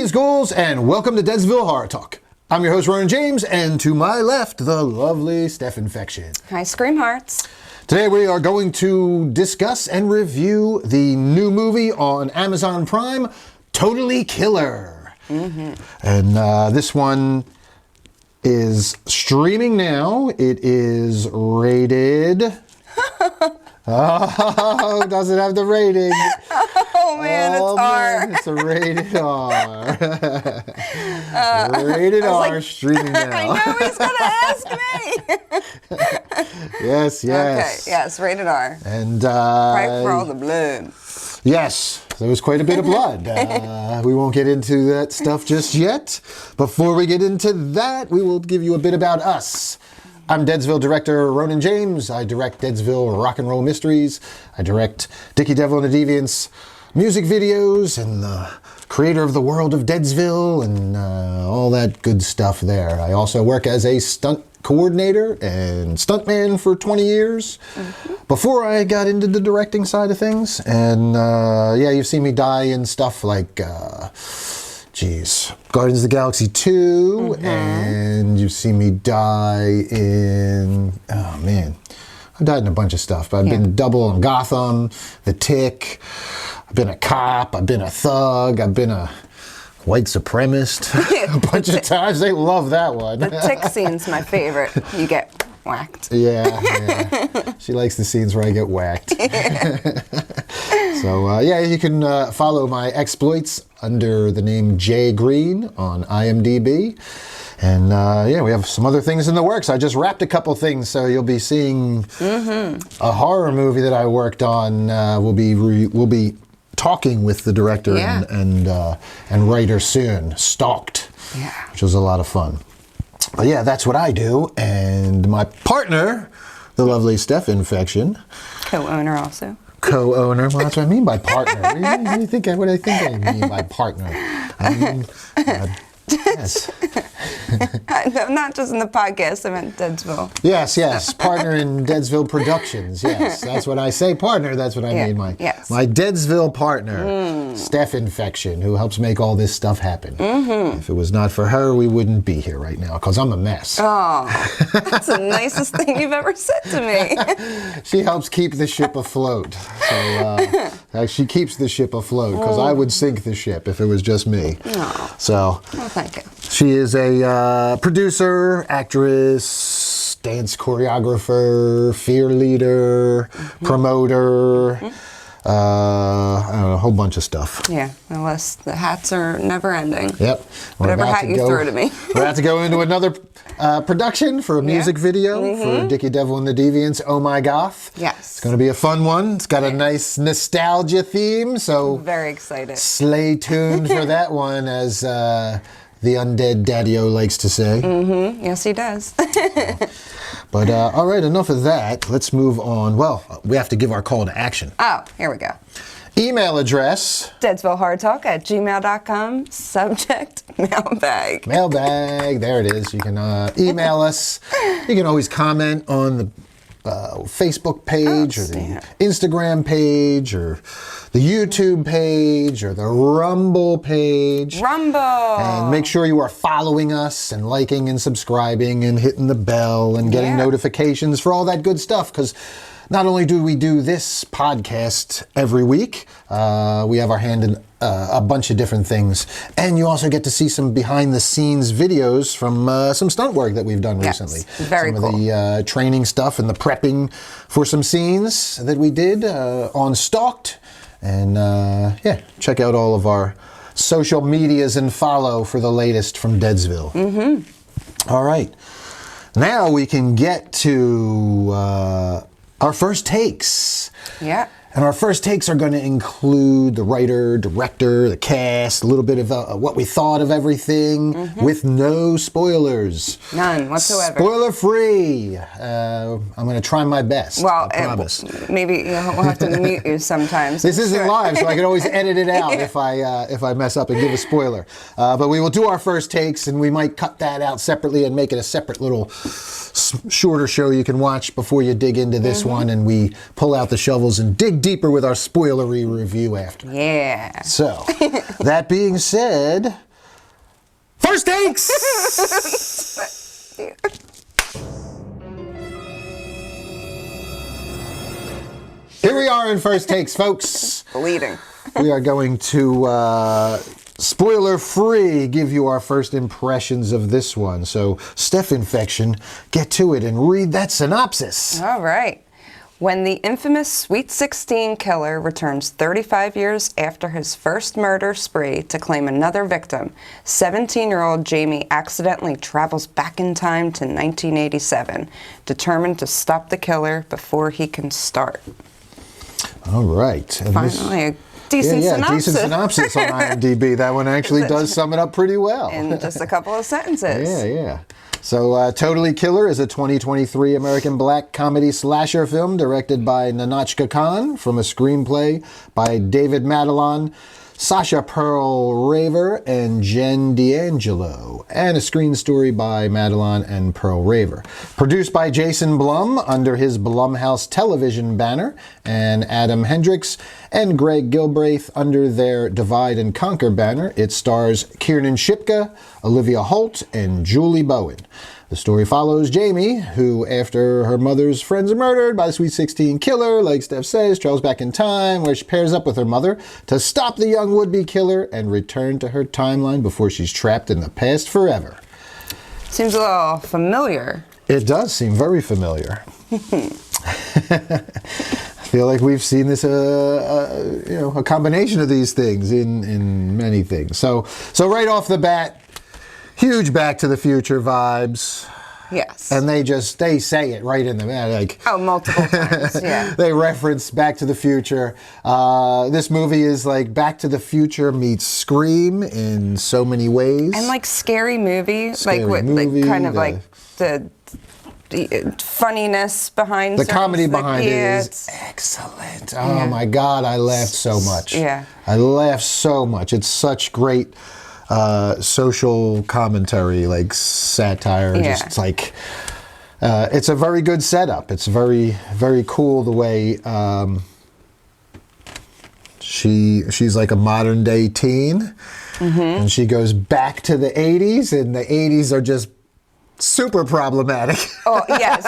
Greetings, ghouls, and welcome to Deadsville Horror Talk. I'm your host, Ronin James, and to my left, the lovely Steph Infection. Hi, Scream Hearts. Today we are going to discuss and review the new movie on Amazon Prime, Totally Killer. And this one is streaming now. It is rated... Oh, doesn't have the rating. Oh man, it's R. It's a rated R. Rated R streaming now. I know he's gonna ask me. Yes. Okay, yes, rated R. And Right for all the blood. yes, there was quite a bit of blood. We won't get into that stuff just yet. Before we get into that, we will give you a bit about us. I'm Deadsville director Ronin James. I direct Deadsville Rock and Roll Mysteries. I direct Dickie Devil and the Deviants music videos and the creator of the world of Deadsville and all that good stuff there. I also work as a stunt coordinator and stuntman for 20 years before I got into the directing side of things. And yeah, you've seen me die in stuff like... Guardians of the Galaxy 2, and you've seen me die in, oh man, I've died in a bunch of stuff, but I've been double on Gotham, The Tick, I've been a cop, I've been a thug, I've been a white supremacist a bunch of times. They love that one. The Tick scene's my favorite. You get whacked. Yeah. She likes the scenes where I get whacked. So, yeah, you can follow my exploits under the name Jay Green on IMDb. And, yeah, we have some other things in the works. I just wrapped a couple things, so you'll be seeing a horror movie that I worked on. We'll be talking with the director and writer soon, Stalked, which was a lot of fun. But, yeah, that's what I do. And my partner, the lovely Steph Infection. Co-owner also. Co-owner. Well, that's what I mean by partner. What do you think I mean by partner? I mean, yes. Not just in the podcast, I meant Deadsville. Yes. Partner in Deadsville Productions. Yes, that's what I say. Partner, that's what I mean. My Deadsville partner, Steph Infection, who helps make all this stuff happen. If it was not for her, we wouldn't be here right now, because I'm a mess. Oh, that's the nicest thing you've ever said to me. She helps keep the ship afloat. So she keeps the ship afloat, because I would sink the ship if it was just me. Oh. So, well, thank you. She is a producer, actress, dance choreographer, fear leader, promoter, I don't know, a whole bunch of stuff. Yeah, unless the hats are never ending. Yep. Whatever hat you throw to me. We're about to go into another production for a music video for Dickie Devil and the Deviants, Oh My Goth. Yes. It's going to be a fun one. It's got a nice nostalgia theme, so... Very excited. Stay tuned for that one, as... the undead Daddy-O likes to say. Yes, he does. But, all right, enough of that. Let's move on. Well, we have to give our call to action. Oh, here we go. Email address. DeadsvilleHorrorTalk@gmail.com. Subject, mailbag. Mailbag. There it is. You can email us. You can always comment on the Facebook page or the Instagram page or the YouTube page or the Rumble page. Rumble! And make sure you are following us and liking and subscribing and hitting the bell and getting notifications for all that good stuff, because not only do we do this podcast every week, we have our hand in a bunch of different things. And you also get to see some behind-the-scenes videos from some stunt work that we've done recently. Very cool. Some of the training stuff and the prepping for some scenes that we did on Stalked. And yeah, check out all of our social medias and follow for the latest from Deadsville. All right. Now we can get to our first takes. Yeah. And our first takes are going to include the writer, director, the cast, a little bit of what we thought of everything, with no spoilers. None whatsoever. Spoiler free. I'm going to try my best. Well, I promise. Maybe we'll have to mute you sometimes. This isn't live, so I can always edit it out if I mess up and give a spoiler. But we will do our first takes, and we might cut that out separately and make it a separate little shorter show you can watch before you dig into this one, and we pull out the shovels and dig deeper with our spoilery review after. Yeah. So, that being said, First takes! Here we are in First Takes, folks. Bleeding. We are going to, spoiler-free, give you our first impressions of this one. So, Steph Infection, get to it and read that synopsis. All right. When the infamous Sweet 16 killer returns 35 years after his first murder spree to claim another victim, 17-year-old Jamie accidentally travels back in time to 1987, determined to stop the killer before he can start. All right. And Finally, a decent synopsis. Decent synopsis on IMDb. That one actually does sum it up pretty well. In just a couple of sentences. Yeah. So, Totally Killer is a 2023 American black comedy slasher film directed by Nahnatchka Khan from a screenplay by David Madelon, Sasha Pearl Raver, and Jen D'Angelo, and a screen story by Madelon and Pearl Raver. Produced by Jason Blum under his Blumhouse Television banner, and Adam Hendricks and Greg Gilbraith under their Divide and Conquer banner. It stars Keirnan Shipka, Olivia Holt, and Julie Bowen. The story follows Jamie, who, after her mother's friends are murdered by the Sweet 16 killer, like Steph says, travels back in time, where she pairs up with her mother to stop the young would-be killer and return to her timeline before she's trapped in the past forever. Seems a little familiar. It does seem very familiar. I feel like we've seen this, a combination of these things in many things. So right off the bat, huge Back to the Future vibes. Yes. And they say it right in the like. Oh, multiple times, yeah. They reference Back to the Future. This movie is like Back to the Future meets Scream in so many ways. And like Scary Movie, the funniness behind the comedy behind it is it's excellent. Oh my God, I laughed so much. Yeah. I laughed so much. It's such great social commentary, like satire. Yeah. Just like it's a very good setup. It's very, very cool the way she's like a modern day teen, and she goes back to the 80s, and the 80s are just super problematic. Oh, yes.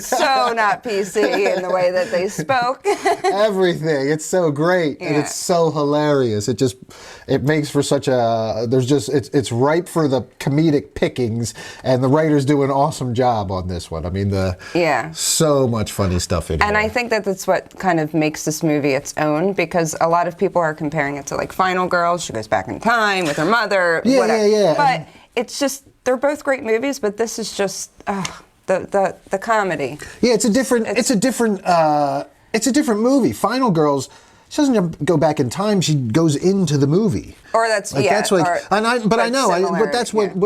So not PC in the way that they spoke. Everything. It's so great. And it's so hilarious. It makes for such a, it's ripe for the comedic pickings, and the writers do an awesome job on this one. I mean, so much funny stuff in here. And I think that that's what kind of makes this movie its own, because a lot of people are comparing it to like Final Girls. She goes back in time with her mother. Yeah. But it's just, they're both great movies, but this is just the comedy. Yeah, it's a different movie. Final Girls, she doesn't go back in time; she goes into the movie. Or that's what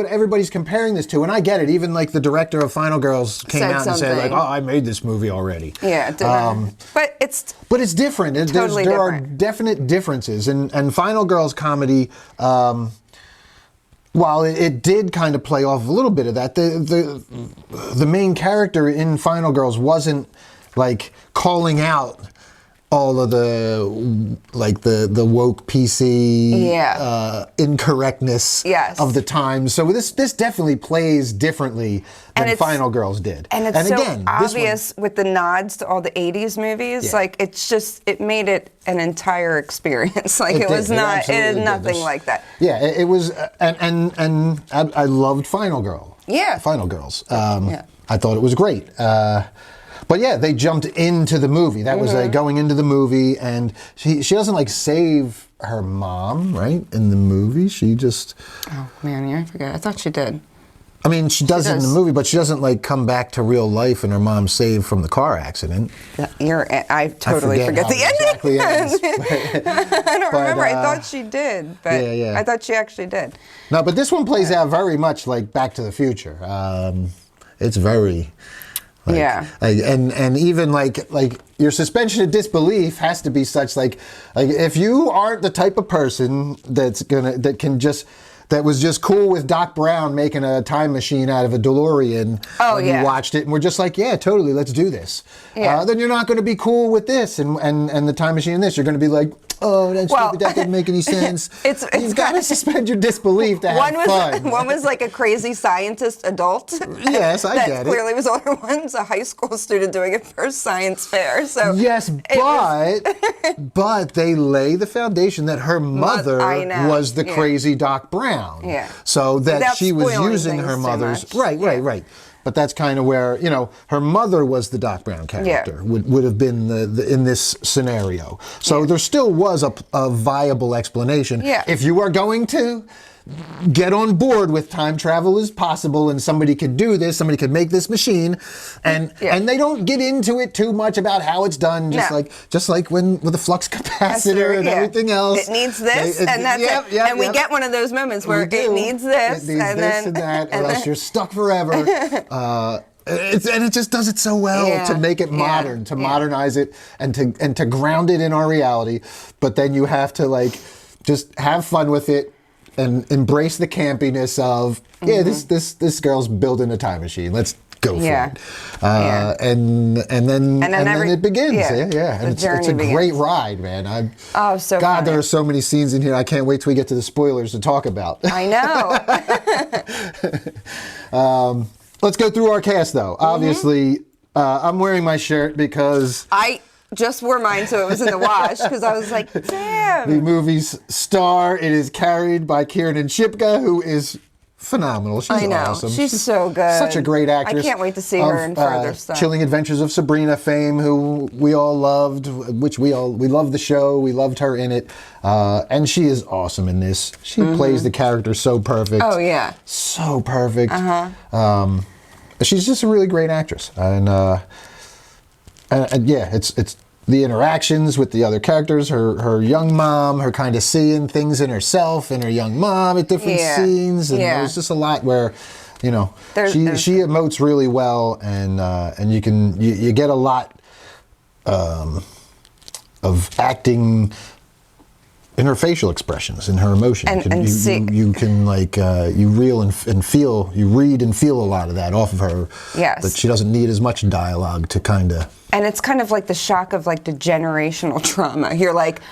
everybody's comparing this to, and I get it. Even like the director of Final Girls came out and said, like, "Oh, I made this movie already." Yeah, but it's different. Totally there are definite differences, and Final Girls comedy. While it did kind of play off a little bit of that, the main character in Final Girls wasn't like calling out all of the woke PC incorrectness of the time. So this definitely plays differently than Final Girls did. And it's obvious with the nods to all the 80s movies. Yeah. Like it made it an entire experience. Like it was nothing like that. Yeah, it was, and I loved Final Girl. Yeah. Final Girls. I thought it was great. But yeah, they jumped into the movie. That was going into the movie, and she doesn't like save her mom, right? In the movie, she just. Oh man, yeah, I forget. I thought she did. I mean, she does in the movie, but she doesn't like come back to real life and her mom's saved from the car accident. I totally forget the ending. I don't remember. I thought she did, but I thought she actually did. No, but this one plays out very much like Back to the Future. It's very. And even like your suspension of disbelief has to be such like if you aren't the type of person that was just cool with Doc Brown making a time machine out of a DeLorean when you watched it and we're just like, yeah, totally, let's do this. Then you're not going to be cool with this and the time machine and this. You're going to be like, oh, that's stupid, that didn't make any sense. You've got to suspend your disbelief to have fun. One was like a crazy scientist adult. Yes, I get it. That clearly was older. One's a high school student doing it for a science fair. So yes, but they lay the foundation that her mother was the crazy Doc Brown. Yeah. So that without she was spoiling using her things mother's too much. right. But that's kind of where, you know, her mother was the Doc Brown character, would have been the in this scenario. So there still was a viable explanation. Yeah. If you are going to get on board with time travel is possible and somebody could do this, somebody could make this machine, and they don't get into it too much about how it's done, just like when with the flux capacitor and everything else. It needs this and that's it. And we get one of those moments where it needs this, and that, or else you're stuck forever. And it just does it so well to make it modern, to modernize it, and to ground it in our reality. But then you have to like just have fun with it and embrace the campiness of this girl's building a time machine. Let's go for it. And then it begins. And it's a great ride, man. So God, funny. there are so many scenes in here. I can't wait till we get to the spoilers to talk about. I know. Let's go through our cast, though. Obviously, I'm wearing my shirt because I just wore mine so it was in the wash because I was like, damn. The movie's star, it is carried by Keirnan Shipka, who is phenomenal. She's awesome. She's so good. Such a great actress. I can't wait to see her in further stuff. Chilling Adventures of Sabrina fame, who we all loved, we loved the show. We loved her in it. And she is awesome in this. She plays the character so perfect. Oh, yeah. So perfect. She's just a really great actress. And it's the interactions with the other characters, her young mom, her kind of seeing things in herself and her young mom at different scenes, and there's just a lot where, you know, she emotes really well, and you get a lot of acting in her facial expressions, in her emotion. You can you read and feel a lot of that off of her. Yes. But she doesn't need as much dialogue to kind of. And it's kind of like the shock of like the generational trauma. You're like,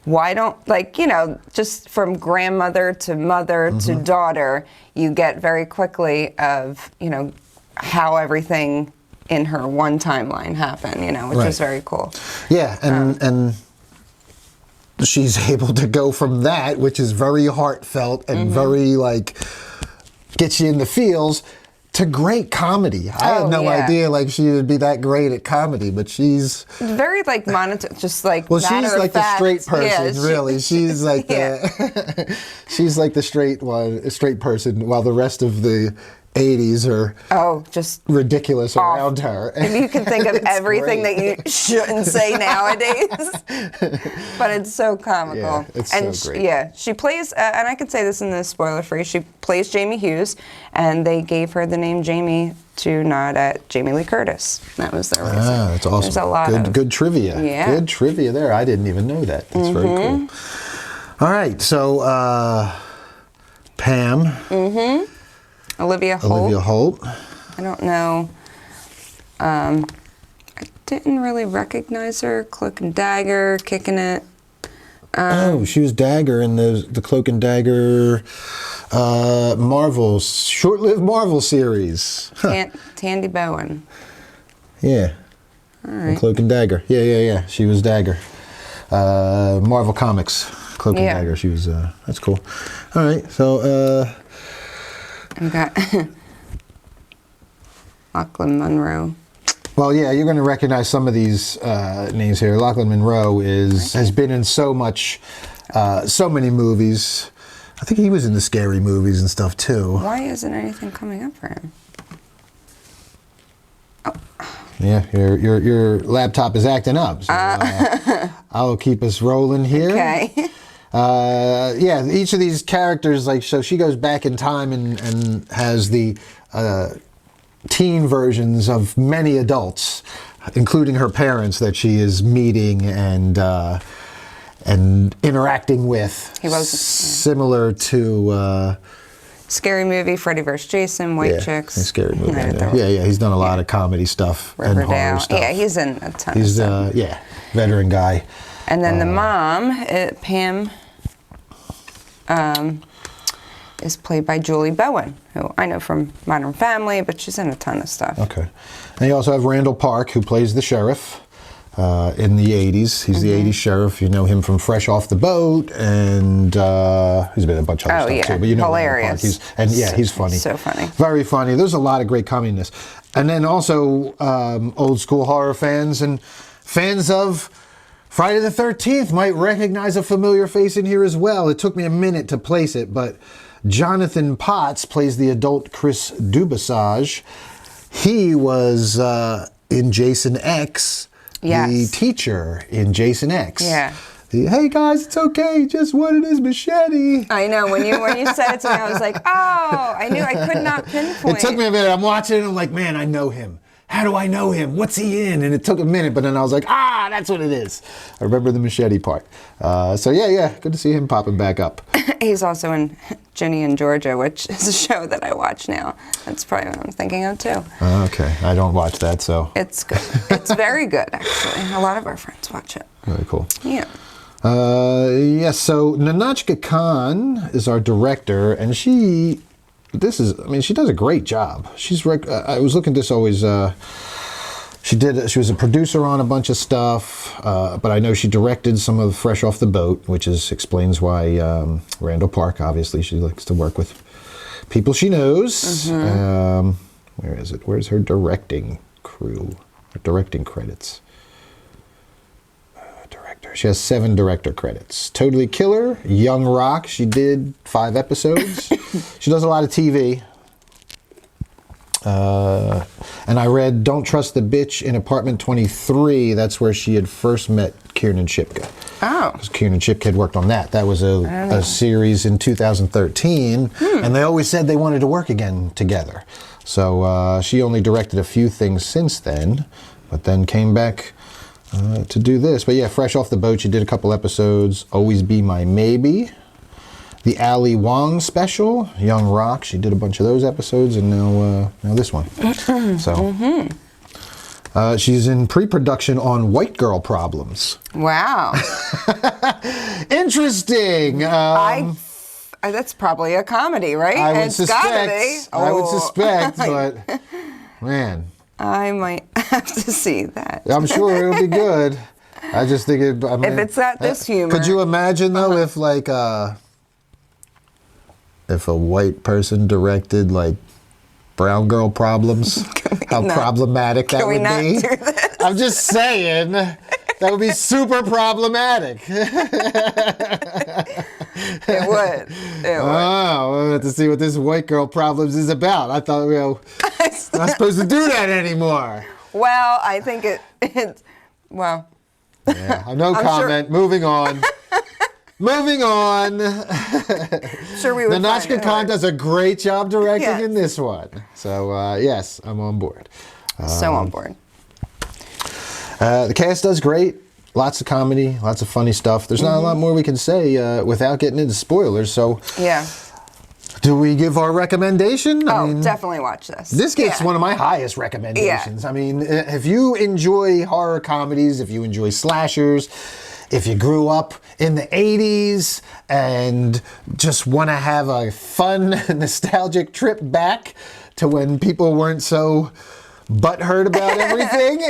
why don't, like, you know, just from grandmother to mother to daughter, you get very quickly of, you know, how everything in her one timeline happened, you know, which is very cool. Yeah, and she's able to go from that, which is very heartfelt and very, like, gets you in the feels, to great comedy. I had no idea like she would be that great at comedy, but she's very like monotone, just like well, she's like the straight person, yeah, really. She's like she's like the straight person, while the rest of the 80s are just ridiculous around her. And you can think of everything that you shouldn't say nowadays, but it's so comical. Yeah, it's so great. She plays, and I can say this in the spoiler-free, she plays Jamie Hughes, and they gave her the name Jamie to nod at Jamie Lee Curtis. That was their reason. That's awesome. There's a lot good trivia. Yeah. Good trivia there. I didn't even know that. That's very cool. All right, so Pam. Olivia Holt. I don't know. I didn't really recognize her. Cloak and Dagger, Kicking It. She was Dagger in the Cloak and Dagger short-lived Marvel series. Tandy Bowen. Yeah. All right. Cloak and Dagger. Yeah. She was Dagger. Marvel Comics. Cloak and Dagger. She was. That's cool. All right. So. We got Lachlan Monroe. Well, yeah, you're going to recognize some of these names here. Lachlan Monroe has been in so many movies. I think he was in the scary movies and stuff too. Why isn't anything coming up for him? Oh. Yeah, your laptop is acting up. So, I'll keep us rolling here. Okay. Each of these characters, like, so she goes back in time and has the teen versions of many adults, including her parents, that she is meeting and interacting with. He was similar to Scary Movie, Freddy vs. Jason, White Chicks. Scary Movie. Yeah. He's done a lot of comedy stuff and horror stuff. Yeah, he's in a ton. He's of stuff. veteran guy. And then the mom, Pam, is played by Julie Bowen, who I know from Modern Family, but she's in a ton of stuff. Okay. And you also have Randall Park, who plays the sheriff in the 80s. He's the 80s sheriff. You know him from Fresh Off the Boat, and he's been in a bunch of other stuff too. But you know hilarious. He's funny. So funny. Very funny. There's a lot of great comedy in this. And then also old school horror fans and fans of Friday the 13th might recognize a familiar face in here as well. It took me a minute to place it, but Jonathan Potts plays the adult Chris Dubasage. He was in Jason X, the teacher in Jason X. Yeah. Hey guys, it's okay. Just wanted his machete. I know. When you said it to me, I was like, oh, I knew. I could not pinpoint. It took me a minute. I'm watching it. And I'm like, man, I know him. How do I know him? What's he in? And it took a minute, but then I was like, that's what it is. I remember the machete part. So yeah, good to see him popping back up. He's also in Ginny and Georgia, which is a show that I watch now. That's probably what I'm thinking of too. Okay, I don't watch that, so. It's good. It's very good, actually. A lot of our friends watch it. Very cool. Yeah. So Nahnatchka Khan is our director, and she does a great job. I was looking at this always, she was a producer on a bunch of stuff, but I know she directed some of Fresh Off the Boat, which explains why Randall Park, obviously, she likes to work with people she knows. Where is it? Where's her directing crew? Her directing credits. She has 7 director credits. Totally Killer, Young Rock, she did 5 episodes. She does a lot of TV. And I read Don't Trust the Bitch in Apartment 23. That's where she had first met Keirnan Shipka. Oh. Because Keirnan Shipka had worked on that. That was a series in 2013. And they always said they wanted to work again together. So she only directed a few things since then, but then came back to do this. But yeah, Fresh Off the Boat, she did a couple episodes. Always Be My Maybe. The Ali Wong special, Young Rock, she did a bunch of those episodes, and now this one. So she's in pre-production on White Girl Problems. Wow. Interesting. That's probably a comedy, right? I would Gotta suspect, but man. I might have to see that. I'm sure it'll be good. I just think if it's got this humor. Could you imagine though if like if a white person directed like Brown Girl Problems, how problematic that would be? Do this? I'm just saying that would be super problematic. It would. Oh, we'll have to see what this White Girl Problems is about. I thought we were not supposed to do that anymore. Well, I think it's well. Yeah, no comment. Sure. Moving on. Moving on. Sure, we would. Nahnatchka Khan does a great job directing in this one. So yes, I'm on board. So on board. The cast does great. Lots of comedy, lots of funny stuff. There's not a lot more we can say without getting into spoilers. So yeah. Do we give our recommendation? I mean, definitely watch this. This gets one of my highest recommendations. I mean, if you enjoy horror comedies, if you enjoy slashers, if you grew up in the 80s and just want to have a fun, nostalgic trip back to when people weren't so butthurt about everything.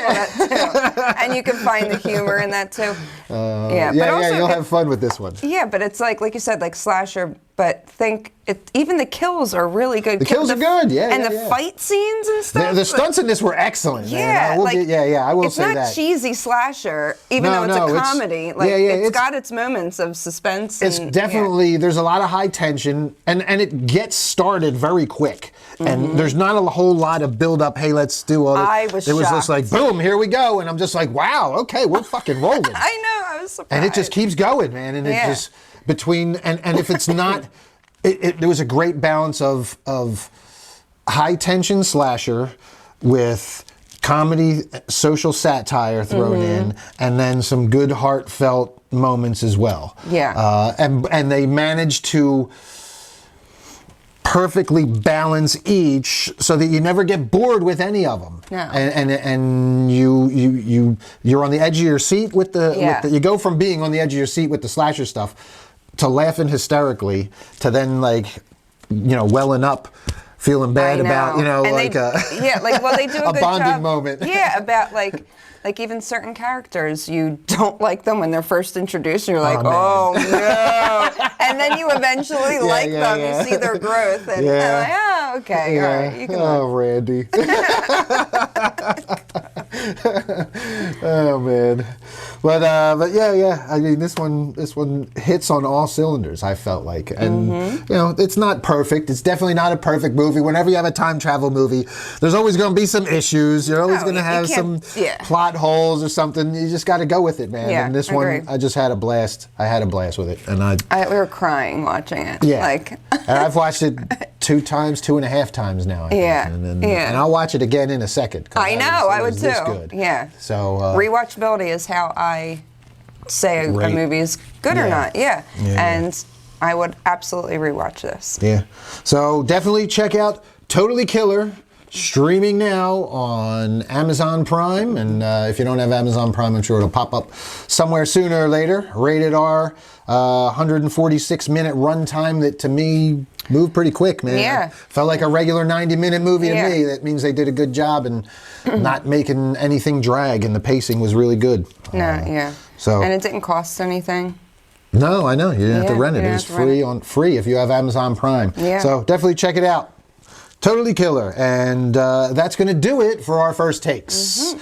And you can find the humor in that too. You'll have fun with this one. Yeah, but it's like you said, like slasher, but even the kills are really good. The kills are good, And the fight scenes and stuff. The stunts in this were excellent. Yeah, I will say that. It's not cheesy slasher, even though it's a comedy. It's got its moments of suspense. It's definitely, there's a lot of high tension, and it gets started very quick. And there's not a whole lot of build up, hey, let's do all this. It was just like, boom, here we go. And I'm just like, wow, okay, we're fucking rolling. I know, I was surprised. And it just keeps going, man. And it just, and if it's not, there was a great balance of high tension slasher with comedy, social satire thrown in, and then some good heartfelt moments as well. Yeah. And they managed to perfectly balance each so that you never get bored with any of them. No. And you're on the edge of your seat with the you go from being on the edge of your seat with the slasher stuff to laughing hysterically to then like, you know, welling up, feeling bad about, you know, and like they do a good bonding job. moment. Yeah, about like even certain characters, you don't like them when they're first introduced, and you're like, oh no. And then you eventually like them, you see their growth, and you're like, oh, okay, all right, you can Randy. Oh man, but yeah. I mean, this one hits on all cylinders. I felt like, and you know, it's not perfect. It's definitely not a perfect movie. Whenever you have a time travel movie, there's always going to be some issues. You're always going to have some plot holes or something. You just got to go with it, man. Yeah, and this one, I just had a blast. I had a blast with it, and we were crying watching it. Yeah, like, and I've watched it 2.5 times now. I think. And I'll watch it again in a second. I know, I would too. This good. Yeah. So rewatchability is how I say a movie is good or not. Yeah. And I would absolutely rewatch this. Yeah. So definitely check out Totally Killer, streaming now on Amazon Prime. And if you don't have Amazon Prime, I'm sure it'll pop up somewhere sooner or later. Rated R, 146-minute runtime that to me moved pretty quick, man. Yeah. Felt like a regular 90-minute movie to me. That means they did a good job and not making anything drag, and the pacing was really good. So, and it didn't cost anything. No, I know. You didn't have to rent it. It's free if you have Amazon Prime. Yeah. So definitely check it out. Totally Killer. And that's going to do it for our first takes.